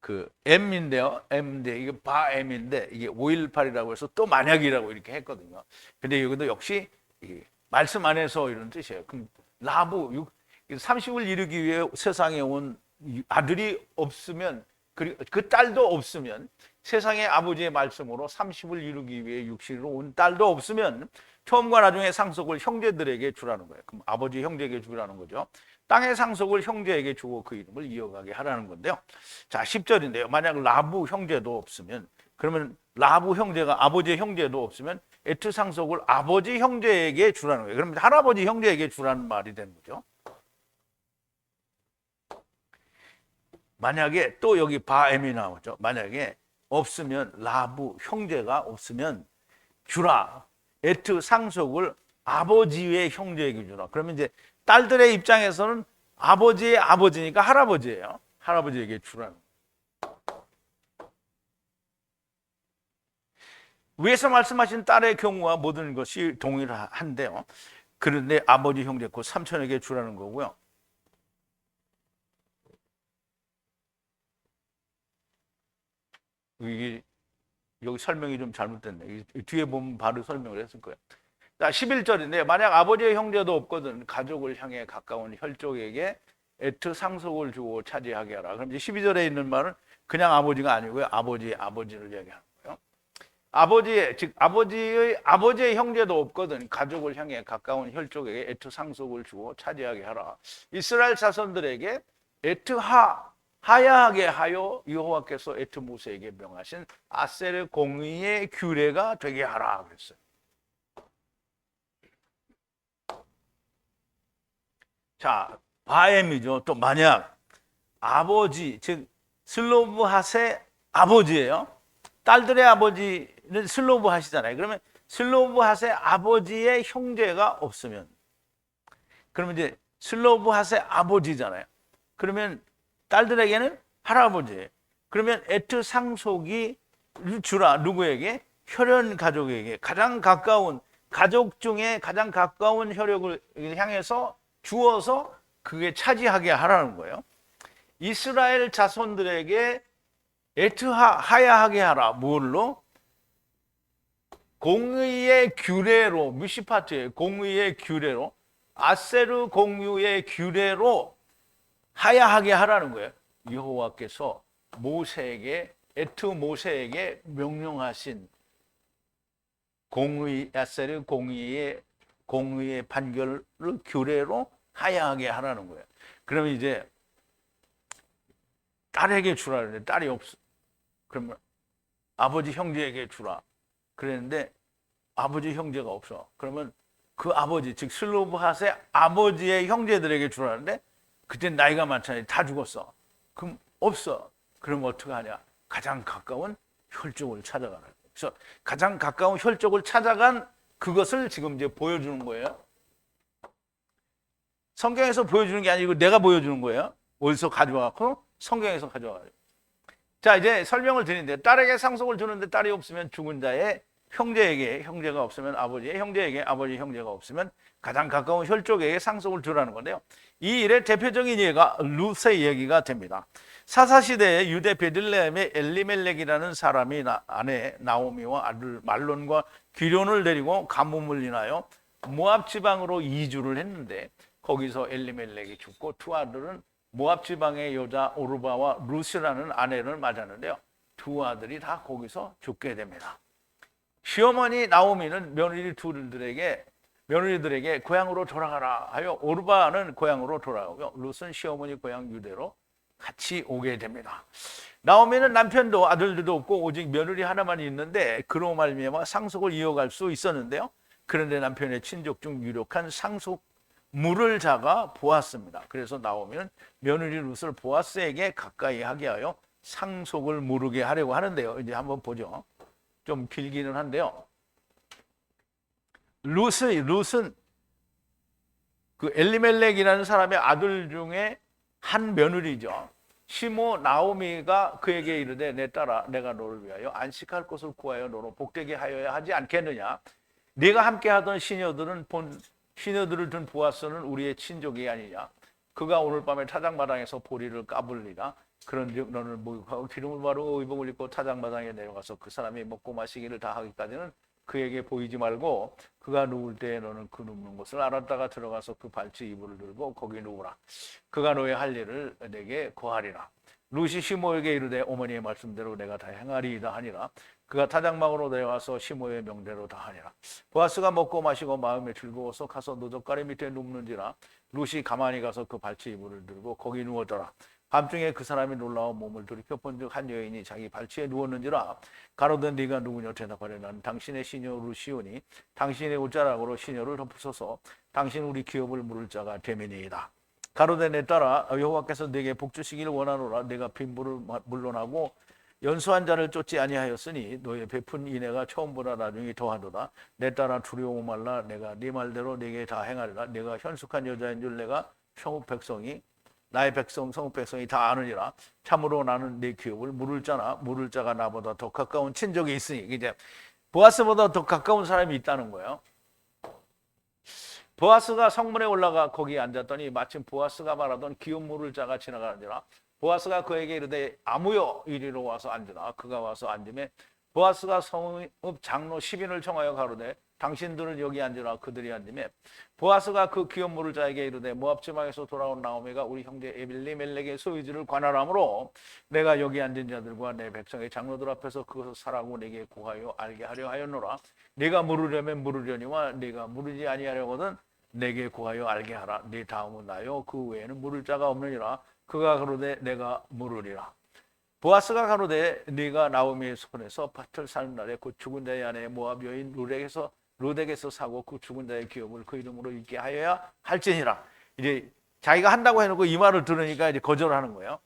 그 M인데요. M인데 이게 바M인데 이게 518이라고 해서 또 만약이라고 이렇게 했거든요. 근데 여기도 역시 말씀 안에서 이런 뜻이에요. 그럼 라브 30을 이루기 위해 세상에 온 아들이 없으면 그 딸도 없으면 세상의 아버지의 말씀으로 30을 이루기 위해 육신으로 온 딸도 없으면 처음과 나중에 상속을 형제들에게 주라는 거예요. 그럼 아버지 형제에게 주라는 거죠. 땅의 상속을 형제에게 주고 그 이름을 이어가게 하라는 건데요. 자, 10절인데요. 만약 라부 형제도 없으면, 그러면 라부 형제가 아버지의 형제도 없으면 에트 상속을 아버지 형제에게 주라는 거예요. 그러면 할아버지 형제에게 주라는 말이 되는 거죠. 만약에 또 여기 바엠이 나오죠. 만약에 없으면 라부 형제가 없으면 주라. 에트 상속을 아버지의 형제에게 주라. 그러면 이제 딸들의 입장에서는 아버지의 아버지니까 할아버지예요. 할아버지에게 주라는 거예요. 위에서 말씀하신 딸의 경우와 모든 것이 동일한데요. 그런데 아버지 형제 곧 삼촌에게 주라는 거고요. 이게 여기 설명이 좀 잘못됐네. 뒤에 보면 바로 설명을 했을 거예요. 자, 11절인데 만약 아버지의 형제도 없거든 가족을 향해 가까운 혈족에게 에트 상속을 주고 차지하게 하라. 그럼 이제 12절에 있는 말은 그냥 아버지가 아니고요. 아버지의 아버지를 얘기하는 거예요. 아버지의 형제도 없거든 가족을 향해 가까운 혈족에게 에트 상속을 주고 차지하게 하라. 이스라엘 자손들에게 에트하 하야하게 하여 여호와께서 에트 모세에게 명하신 아셀의 공의의 규례가 되게 하라 그랬어요. 자, 바엠이죠. 또 만약 아버지, 즉 슬로브핫의 아버지예요. 딸들의 아버지는 슬로브핫이잖아요. 그러면 슬로브핫의 아버지의 형제가 없으면, 그러면 이제 슬로브핫의 아버지잖아요. 그러면 딸들에게는 할아버지예요. 그러면 에트 상속이 주라 누구에게? 혈연 가족에게, 가장 가까운 가족 중에 가장 가까운 혈육을 향해서 주어서 그게 차지하게 하라는 거예요. 이스라엘 자손들에게 하야하게 하라. 뭘로? 공의의 규례로, 미시파트의 공의의 규례로, 아세르 공유의 규례로 하야하게 하라는 거예요. 여호와께서 모세에게, 모세에게 명령하신 아세르 공의의 판결을 규례로 하야하게 하라는 거예요. 그러면 이제 딸에게 주라 그랬는데 딸이 없어. 그러면 아버지 형제에게 주라 그랬는데 아버지 형제가 없어. 그러면 그 아버지, 즉 슬로브핫의 아버지의 형제들에게 주라는데 그때 나이가 많잖아요. 다 죽었어. 그럼 없어. 그럼 어떻게 하냐? 가장 가까운 혈족을 찾아가라. 그래서 가장 가까운 혈족을 찾아간 그것을 지금 이제 보여주는 거예요. 성경에서 보여주는 게 아니고 내가 보여주는 거예요. 어디서 가져와갖고 성경에서 가져와요. 자, 이제 설명을 드리는데 딸에게 상속을 주는데 딸이 없으면 죽은 자의 형제에게, 형제가 없으면 아버지의 형제에게, 아버지 형제가 없으면 가장 가까운 혈족에게 상속을 주라는 건데요. 이 일의 대표적인 예가 룻의 얘기가 됩니다. 사사시대에 유대 베들레헴의 엘리멜렉이라는 사람이 아내 나오미와 아들 말론과 기련을 데리고 가뭄을 인하여 모압 지방으로 이주를 했는데 거기서 엘리멜렉이 죽고 두 아들은 모압 지방의 여자 오르바와 룻이라는 아내를 맞았는데요. 두 아들이 다 거기서 죽게 됩니다. 시어머니 나오미는 며느리들에게 고향으로 돌아가라 하여 오르바는 고향으로 돌아가고요. 룻은 시어머니 고향 유대로 같이 오게 됩니다. 나오미는 남편도 아들들도 없고 오직 며느리 하나만 있는데 그로 말미암아 상속을 이어갈 수 있었는데요. 그런데 남편의 친족 중 유력한 상속 물을 자가 보았습니다. 그래서 나오미는 며느리 룻을 보아스에게 가까이 하게 하여 상속을 물으게 하려고 하는데요. 이제 한번 보죠. 좀 길기는 한데요. 룻은 그 엘리멜렉이라는 사람의 아들 중에 한 며느리죠. 시모 나오미가 그에게 이르되 내 딸아 내가 너를 위하여 안식할 곳을 구하여 너로 복되게 하여야 하지 않겠느냐. 네가 함께 하던 시녀들을 둔 보아스는 우리의 친족이 아니냐. 그가 오늘 밤에 타작마당에서 보리를 까불리라. 그런즉 너는 목욕하고 기름을 바르고 의복을 입고 타작마당에 내려가서 그 사람이 먹고 마시기를 다 하기까지는 그에게 보이지 말고 그가 누울 때에 너는 그 눕는 곳을 알았다가 들어가서 그 발치 이불을 들고 거기 누우라. 그가 너의 할 일을 내게 고하리라. 룻이 시모에게 이르되 어머니의 말씀대로 내가 다 행하리이다 하니라. 그가 타작망으로 내려와서 시모의 명대로 다 하니라. 보아스가 먹고 마시고 마음에 즐거워서 가서 노젓가리 밑에 눕는지라. 룻이 가만히 가서 그 발치 이불을 들고 거기 누웠더라. 밤중에 그 사람이 놀라워 몸을 돌이켜 본즉 한 여인이 자기 발치에 누웠는지라. 가로되 네가 누구냐 대답하되 나는 당신의 시녀 룻이오니 당신의 옷자락으로 시녀를 덮으소서. 당신 우리 기업을 물을 자가 되매니이다. 가로되 내 딸아 여호와께서 네게 복 주시기를 원하노라. 내가 빈부를 물론하고 연수한 자를 쫓지 아니하였으니 너의 베푼 인애가 처음보다 나중에 더하도다. 내 딸아 두려워 말라. 내가 네 말대로 네게 다 행하리라. 내가 현숙한 여자인 줄 내가 성읍 백성이 나의 백성 성읍 백성이 다 아느니라. 참으로 나는 네 기업을 물을 자나 물을 자가 나보다 더 가까운 친족이 있으니 이제 보아스보다 더 가까운 사람이 있다는 거예요. 보아스가 성문에 올라가 거기 앉았더니 마침 보아스가 말하던 기업 물을 자가 지나가느니라. 보아스가 그에게 이르되 아무여 이리로 와서 앉으라. 그가 와서 앉음에 보아스가 성읍 장로 10인을 청하여 가로되 당신들은 여기 앉으라. 그들이 앉음에 보아스가 그 기업 물을 자에게 이르되 모압 지방에서 돌아온 나오미가 우리 형제 엘리멜렉의 소유지를 관할함으로 내가 여기 앉은 자들과 내 백성의 장로들 앞에서 그것을 사라고 내게 고하여 알게 하려 하였노라. 네가 물으려면 물으려니와 네가 물으지 아니하려거든 내게 고하여 알게 하라. 네 다음은 나요 그 외에는 물을 자가 없느니라. 그가 가로되 내가 물으리라. 보아스가 가로되 네가 나오미의 손에서 밭을 사는 날에 그 죽은 자의 아내 모압 여인 룻에게서 사고 그 죽은 자의 기업을 그 이름으로 잊게 하여야 할지니라. 이제 자기가 한다고 해놓고 이 말을 들으니까 이제 거절하는 거예요.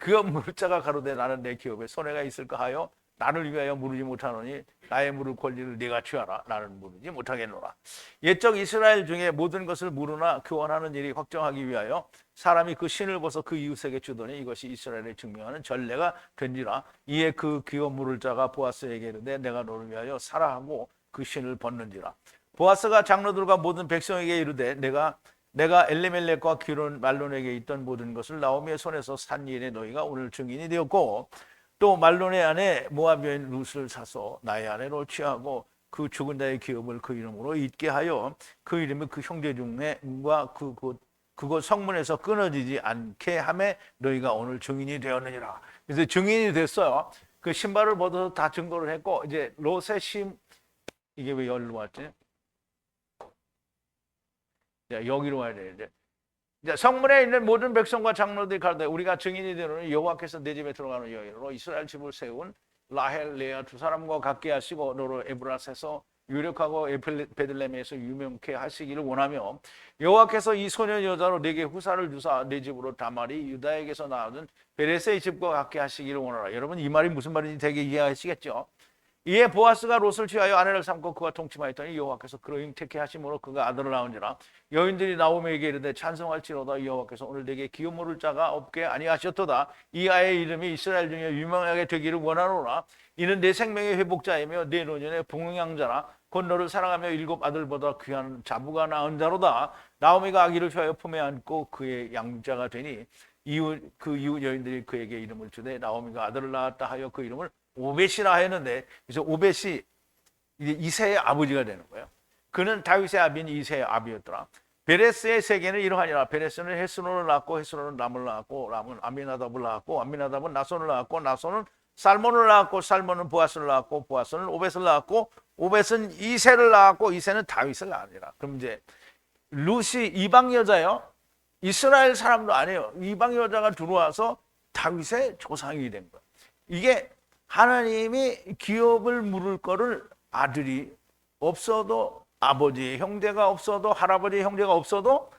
기업 물을 자가 가로되 나는 내 기업에 손해가 있을까 하여 나를 위하여 물으지 못하노니 나의 물을 권리를 네가 취하라. 나는 물으지 못하겠노라. 옛적 이스라엘 중에 모든 것을 물으나 교환하는 일이 확정하기 위하여 사람이 그 신을 벗어 그 이웃에게 주더니 이것이 이스라엘을 증명하는 전례가 된지라. 이에 그 기업 물을 자가 보아스에게 이르되 내가 너를 위하여 사라 하고 그 신을 벗는지라. 보아스가 장로들과 모든 백성에게 이르되 내가 엘리멜렉과 기론 말론에게 있던 모든 것을 나오미의 손에서 산 일에 너희가 오늘 증인이 되었고 또 말론의 아내 모압 여인 룻을 사서 나의 아내로 취하고 그 죽은 자의 기업을 그 이름으로 잊게 하여 그 이름이 그 형제 중에과 그곳 성문에서 끊어지지 않게 하매 너희가 오늘 증인이 되었느니라. 그래서 증인이 됐어요. 그 신발을 벗어서 다 증거를 했고 이제 롯의 이게 왜 여기로 왔지? 여기로 와야 되는데 성문에 있는 모든 백성과 장로들이 가로되 우리가 증인이 되노니 여호와께서 내 집에 들어가는 여인으로 이스라엘 집을 세운 라헬 레아 두 사람과 같게 하시고 너로 에브라스에서 유력하고 베들레헴에서 유명케 하시기를 원하며 여호와께서 이 소년 여자로 내게 후사를 주사 내 집으로 다말이 유다에게서 나오던 베레스의 집과 같게 하시기를 원하라. 여러분 이 말이 무슨 말인지 되게 이해하시겠죠? 이에 보아스가 롯을 취하여 아내를 삼고 그와 동침하였더니 여호와께서 그로 잉태케 하심으로 그가 아들을 낳은지라. 여인들이 나오미에게 이르되 찬송할지로다 여호와께서 오늘 내게 기업 물을 자가 없게 아니하셨도다. 이 아이의 이름이 이스라엘 중에 유명하게 되기를 원하노라. 이는 내 생명의 회복자이며 내 노년의 봉양자라. 곧 너를 사랑하며 7 아들보다 귀한 자부가 낳은 자로다. 나오미가 아기를 취하여 품에 안고 그의 양자가 되니 그 이웃 여인들이 그에게 이름을 주되 나오미가 아들을 낳았다 하여 그 이름을 오벳이라 했는데, 그래서 오벳이 이제 이새의 아버지가 되는 거예요. 그는 다윗의 아비인 이새의 아비였더라. 베레스의 세계는 이러하니라. 베레스는 헤스론을 낳았고 헤스론은 람을 낳았고 람은 아미나답을 낳았고 아미나답은 나손을 낳았고 나손은 살몬을 낳았고 살몬은 보아스를 낳았고 보아스는 오벳을 낳았고 오벳은 이새를 낳았고 이새는 다윗을 낳으니라. 그럼 이제 룻이 이방 여자요. 이스라엘 사람도 아니에요. 이방 여자가 들어와서 다윗의 조상이 된 거예요. 이게 하나님이 기업을 물을 거를 아들이 없어도 아버지의 형제가 없어도 할아버지의 형제가 없어도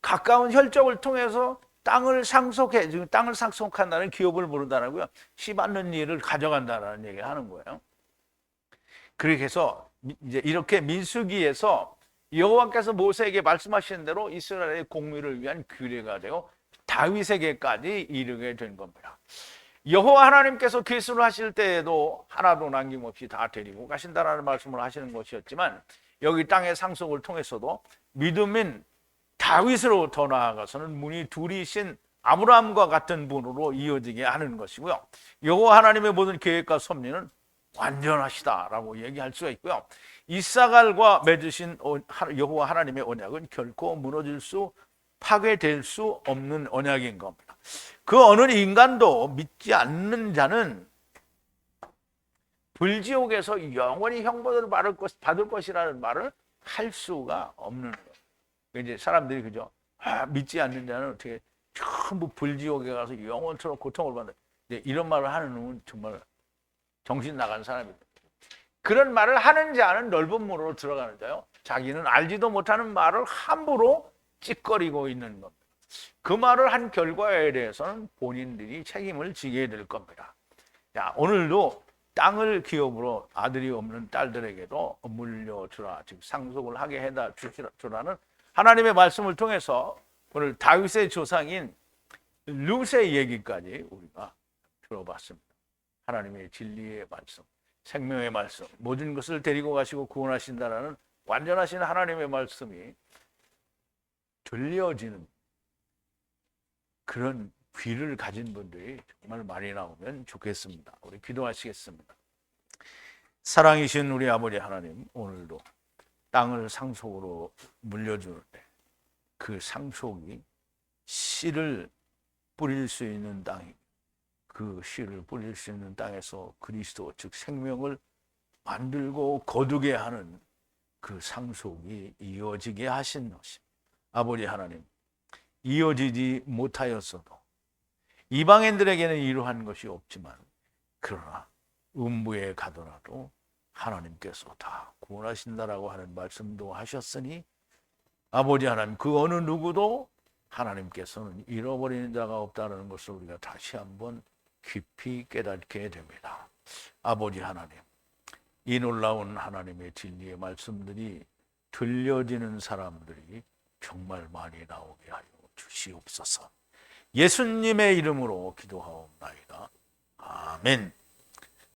가까운 혈족을 통해서 땅을 상속해, 지금 땅을 상속한다는 기업을 물은다라고요. 씨 받는 일을 가져간다라는 얘기를 하는 거예요. 그렇게 해서 이제 이렇게 민수기에서 여호와께서 모세에게 말씀하신 대로 이스라엘의 공의를 위한 규례가 되어 다윗에게까지 이르게 된 겁니다. 여호와 하나님께서 계수를 하실 때에도 하나도 남김없이 다 데리고 가신다라는 말씀을 하시는 것이었지만 여기 땅의 상속을 통해서도 믿음인 다윗으로 더 나아가서는 문이 둘이신 아브라함과 같은 분으로 이어지게 하는 것이고요. 여호와 하나님의 모든 계획과 섭리는 완전하시다라고 얘기할 수가 있고요. 이사갈과 맺으신 여호와 하나님의 언약은 결코 파괴될 수 없는 언약인 겁니다. 그 어느 인간도 믿지 않는 자는 불지옥에서 영원히 형벌을 받을 것이라는 말을 할 수가 없는 거예요. 이제 사람들이 그죠? 믿지 않는 자는 어떻게 전부 불지옥에 가서 영원토록 고통을 받는, 이런 말을 하는 놈은 정말 정신 나간 사람이에요. 그런 말을 하는 자는 넓은 문으로 들어가는 자요. 자기는 알지도 못하는 말을 함부로 찌꺼리고 있는 겁니다. 그 말을 한 결과에 대해서는 본인들이 책임을 지게 될 겁니다. 자, 오늘도 땅을 기업으로 아들이 없는 딸들에게도 물려주라, 즉 상속을 하게 해다 주라는 하나님의 말씀을 통해서 오늘 다윗의 조상인 룻의 얘기까지 우리가 들어봤습니다. 하나님의 진리의 말씀, 생명의 말씀, 모든 것을 데리고 가시고 구원하신다라는 완전하신 하나님의 말씀이 들려지는 그런 귀를 가진 분들이 정말 많이 나오면 좋겠습니다. 우리 기도하시겠습니다. 사랑이신 우리 아버지 하나님, 오늘도 땅을 상속으로 물려주는데 그 상속이 씨를 뿌릴 수 있는 땅이, 그 씨를 뿌릴 수 있는 땅에서 그리스도 즉 생명을 만들고 거두게 하는 그 상속이 이어지게 하신 것입니다. 아버지 하나님, 이어지지 못하였어도 이방인들에게는 이러한 것이 없지만 그러나 음부에 가더라도 하나님께서 다 구원하신다라고 하는 말씀도 하셨으니 아버지 하나님, 그 어느 누구도 하나님께서는 잃어버리는 자가 없다는 것을 우리가 다시 한번 깊이 깨닫게 됩니다. 아버지 하나님, 이 놀라운 하나님의 진리의 말씀들이 들려지는 사람들이 정말 많이 나오게 하여 주시옵소서. 예수님의 이름으로 기도하옵나이다. 아멘.